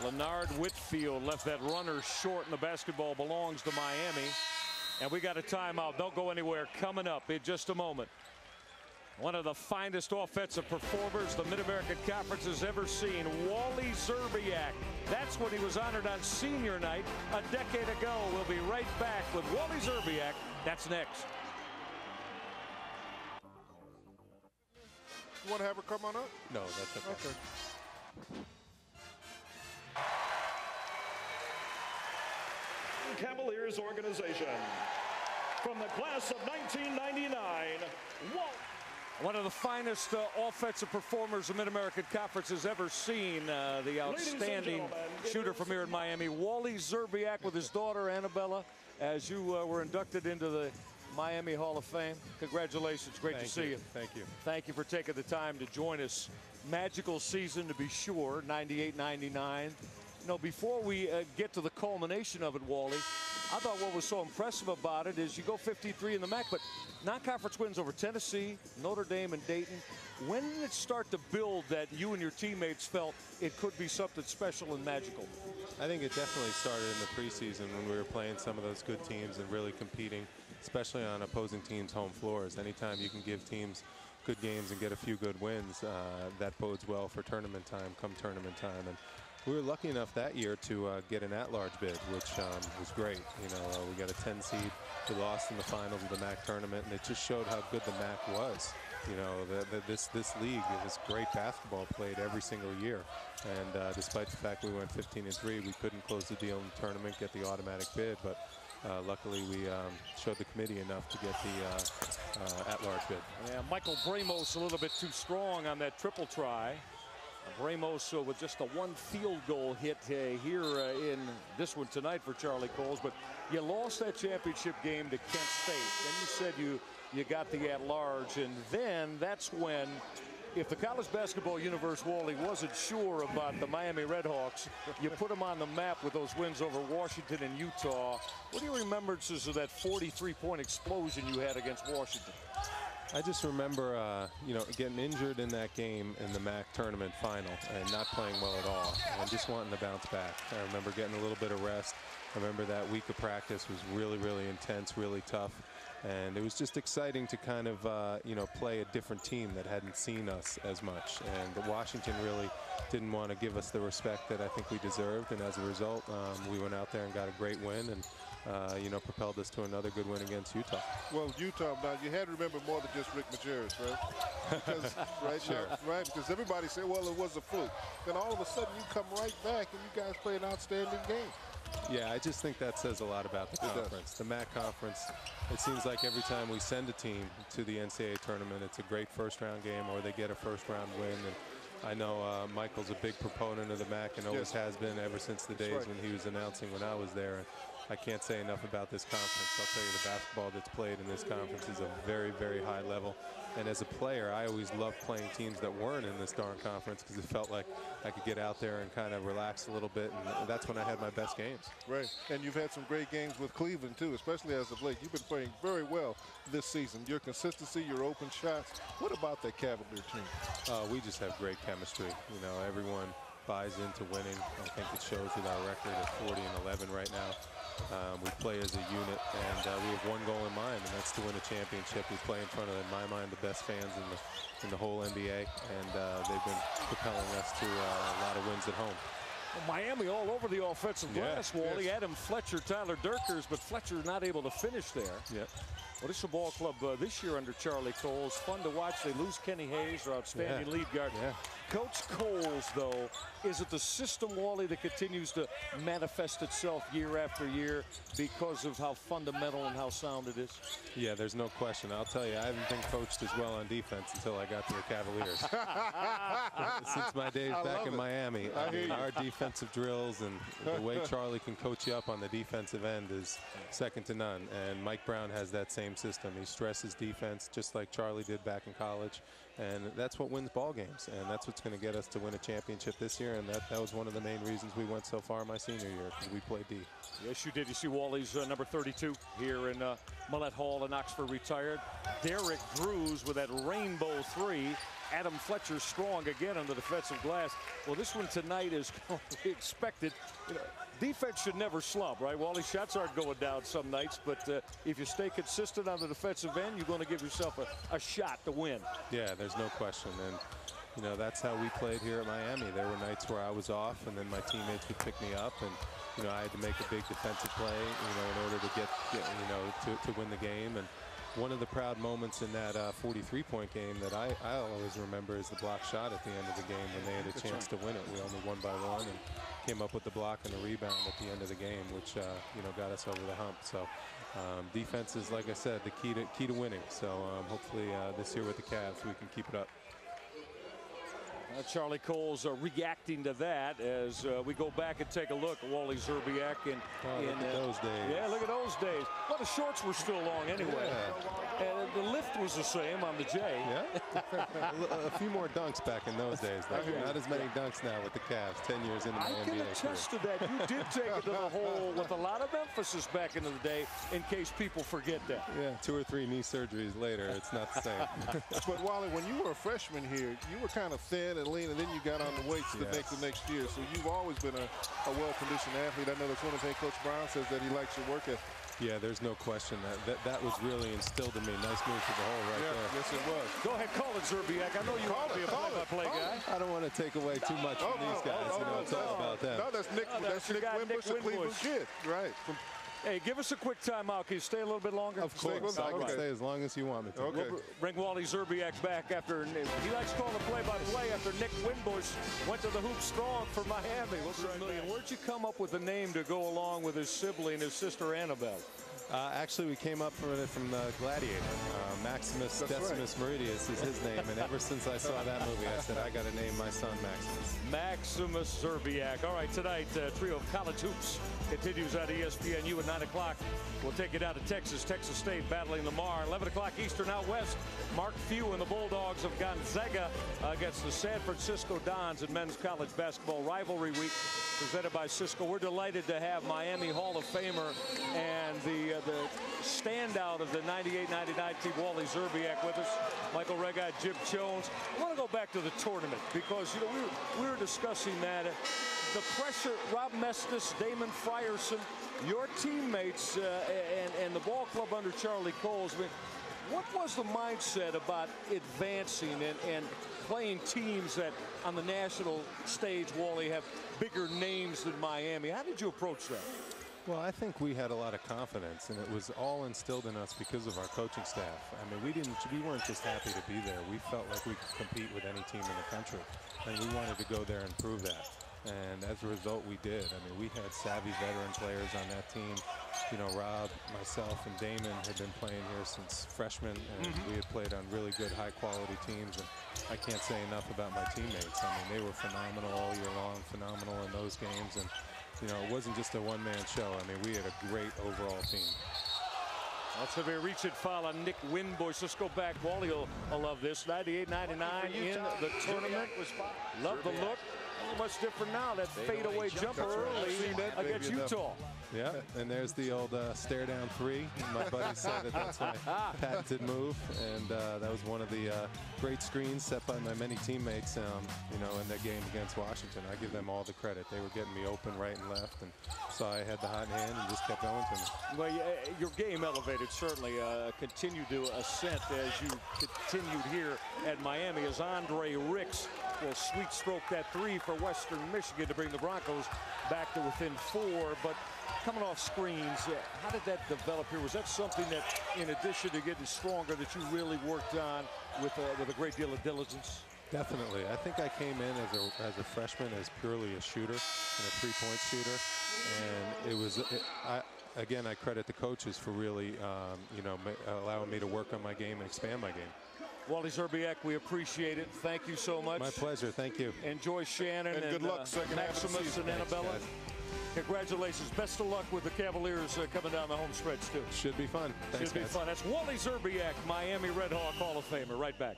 Leonard Whitfield left that runner short, and the basketball belongs to Miami. And we got a timeout. Don't go anywhere. Coming up in just a moment. One of the finest offensive performers the Mid-American Conference has ever seen, Wally Szczerbiak. That's when he was honored on senior night a decade ago. We'll be right back with Wally Szczerbiak. That's next. You want to have her come on up? No, that's okay. Okay. Cavaliers organization. From the class of 1999, Wally. One of the finest offensive performers the Mid-American Conference has ever seen. The outstanding shooter from here in Miami, Wally Szczerbiak, with his daughter Annabella, as you were inducted into the Miami Hall of Fame. Congratulations. Great to see you. Thank you. Thank you for taking the time to join us. Magical season, to be sure, 98-99. You know, before we get to the culmination of it, Wally, I thought what was so impressive about it is you go 53 in the MAC, but non-conference wins over Tennessee, Notre Dame, and Dayton. When did it start to build that you and your teammates felt it could be something special and magical? I think it definitely started in the preseason when we were playing some of those good teams and really competing, especially on opposing teams' home floors. Anytime you can give teams good games and get a few good wins, that bodes well for tournament time, come tournament time. And we were lucky enough that year to get an at-large bid, which was great. You know, we got a 10 seed. We lost in the finals of the MAC tournament, and it just showed how good the MAC was. You know, this league, this great basketball played every single year. And despite the fact we went 15-3, we couldn't close the deal in the tournament, get the automatic bid. But luckily, we showed the committee enough to get the at-large bid. Yeah, Michael Bramos a little bit too strong on that triple try. Bramos with just a one field goal hit here in this one tonight for Charlie Coles. But you lost that championship game to Kent State. Then you said you got the at-large, and then that's when, if the college basketball universe, Wally, wasn't sure about the Miami Redhawks, you put them on the map with those wins over Washington and Utah. What are your remembrances of that 43-point explosion you had against Washington? I just remember, you know, getting injured in that game in the MAC tournament final and not playing well at all and just wanting to bounce back. I remember getting a little bit of rest. I remember that week of practice was really, really intense, really tough. And it was just exciting to kind of, you know, play a different team that hadn't seen us as much. And Washington really didn't want to give us the respect that I think we deserved. And as a result, we went out there and got a great win and, you know, propelled us to another good win against Utah. Well, Utah, now you had to remember more than just Rick Majerus, right? Because, right, Sure. Right? Because everybody said, well, it was a fluke. Then all of a sudden you come right back and you guys play an outstanding game. Yeah, I just think that says a lot about the conference. The MAC conference, it seems like every time we send a team to the NCAA tournament, it's a great first-round game or they get a first-round win. And I know Michael's a big proponent of the MAC and always has been ever since the days when he was announcing when I was there. And I can't say enough about this conference. I'll tell you, the basketball that's played in this conference is a very, very high level. And as a player, I always loved playing teams that weren't in this darn conference because it felt like I could get out there and kind of relax a little bit, and that's when I had my best games. Right, and you've had some great games with Cleveland, too, especially as of late. You've been playing very well this season. Your consistency, your open shots. What about that Cavalier team? We just have great chemistry. You know, everyone buys into winning. I think it shows with our record at 40-11 right now. We play as a unit, and we have one goal in mind, and that's to win a championship. We play in front of, in my mind, the best fans in the whole NBA, and they've been propelling us to a lot of wins at home. Well, Miami all over the offensive glass, Wally. Adam Fletcher, Tyler Durkers, but Fletcher not able to finish there. Yeah. Well, this is a ball club this year under Charlie Coles. Fun to watch. They lose Kenny Hayes, their outstanding lead guard. Coach Coles, though, is it the system, Wally, that continues to manifest itself year after year because of how fundamental and how sound it is? Yeah, there's no question. I'll tell you, I haven't been coached as well on defense until I got to the Cavaliers. Since my days back in Miami, I mean, our defensive drills and the way Charlie can coach you up on the defensive end is second to none. And Mike Brown has that same system. He stresses defense just like Charlie did back in college. And that's what wins ball games, and that's what's going to get us to win a championship this year. And that was one of the main reasons we went so far my senior year, because we played D. Yes, you did. You see Wally's number 32 here in Millett Hall in Oxford retired. Derek Drews with that rainbow three Adam Fletcher strong again on the defensive glass. Well, this one tonight is going to be expected. You know, defense should never slump, right? Wally, shots aren't going down some nights, but if you stay consistent on the defensive end, you're going to give yourself a shot to win. Yeah, there's no question. And, you know, that's how we played here at Miami. There were nights where I was off, and then my teammates would pick me up, and, you know, I had to make a big defensive play, you know, in order to get you know, to win the game. And one of the proud moments in that 43-point game that I always remember is the block shot at the end of the game when they had a chance to win it. We only won by 1 and came up with the block and the rebound at the end of the game, which you know, got us over the hump. So defense is, like I said, the key to winning. So hopefully this year with the Cavs we can keep it up. Charlie Coles reacting to that as we go back and take a look at Wally Szczerbiak. Look at those days. Yeah, look at those days. Well, the shorts were still long anyway. Yeah. And the lift was the same on the J. Yeah. A few more dunks back in those days. Not as many dunks now with the Cavs 10 years into my NBA career. I can attest to that. You did take it to the hole with a lot of emphasis back into the day in case people forget that. Yeah, 2 or 3 knee surgeries later, it's not the same. But Wally, when you were a freshman here, you were kind of thin and lean, and then you got on the weights the next year. So you've always been a well-conditioned athlete. I know that's one of the things Coach Brown says, that he likes your work ethic. Yeah, there's no question that was really instilled in me. Nice move to the hole right there. Yes, it was. Go ahead, call it, Szczerbiak. I know you want to be a play-by-play guy. I don't want to take away too much from these guys. You know, it's all about them. No, that's Nick Wimbush, the Cleveland kid. Right. Hey, give us a quick timeout. Can you stay a little bit longer? Of course. I can stay as long as you want me to. Okay. We'll bring Wally Szczerbiak back after he likes calling the play-by-play after Nick Wimbush went to the hoop strong for Miami. Where'd you come up with a name to go along with his sibling, his sister Annabelle? Actually, we came up from Gladiator. Maximus Decimus Meridius is his name, and ever since I saw that movie, I said, I got to name my son Maximus. Maximus Szczerbiak. All right, tonight, trio of college hoops continues at ESPNU at 9 o'clock. We'll take it out to Texas. Texas State battling Lamar. 11 o'clock Eastern out west. Mark Few and the Bulldogs of Gonzaga against the San Francisco Dons in men's college basketball rivalry week presented by Cisco. We're delighted to have Miami Hall of Famer and the standout of the 98-99 team, Wally Szczerbiak, with us. Michael Regat, Jim Jones. I want to go back to the tournament because, you know, we were discussing that. The pressure, Rob Mestis, Damon Frierson, your teammates and the ball club under Charlie Coles. I mean, what was the mindset about advancing and playing teams that on the national stage, Wally, have bigger names than Miami? How did you approach that? Well, I think we had a lot of confidence, and it was all instilled in us because of our coaching staff. I mean, we weren't just happy to be there. We felt like we could compete with any team in the country, and we wanted to go there and prove that. And as a result, we did. I mean, we had savvy veteran players on that team. You know, Rob, myself, and Damon had been playing here since freshmen, and we had played on really good, high-quality teams. And I can't say enough about my teammates. I mean, they were phenomenal all year long, phenomenal in those games. And, you know, it wasn't just a one-man show. I mean, we had a great overall team. That's a very reaching foul on Nick Wimbush. Let's go back. Wally will love this. 98-99 in the tournament. Love the look. Much different now. That fadeaway jumper early against Utah. Yeah, and there's the old stare down 3. My buddy said that that's my patented move, and that was one of the great screens set by my many teammates, you know, in that game against Washington. I give them all the credit. They were getting me open right and left, and so I had the hot hand and just kept going to me. Well, your game elevated, certainly continued to ascent as you continued here at Miami as Andre Ricks will sweet stroke that 3 for Western Michigan to bring the Broncos back to within 4. But coming off screens, how did that develop here? Was that something that, in addition to getting stronger, that you really worked on with a great deal of diligence? Definitely. I think I came in as a freshman as purely a shooter and a three-point shooter, and it was. Again, I credit the coaches for really, you know, allowing me to work on my game and expand my game. Wally Szczerbiak, we appreciate it. Thank you so much. My pleasure. Thank you. Enjoy Shannon and good luck Maximus and Annabella. Congratulations. Best of luck with the Cavaliers coming down the home stretch, too. Should be fun. Thanks, Should be fun. That's Wally Szczerbiak, Miami Red Hawk Hall of Famer. Right back.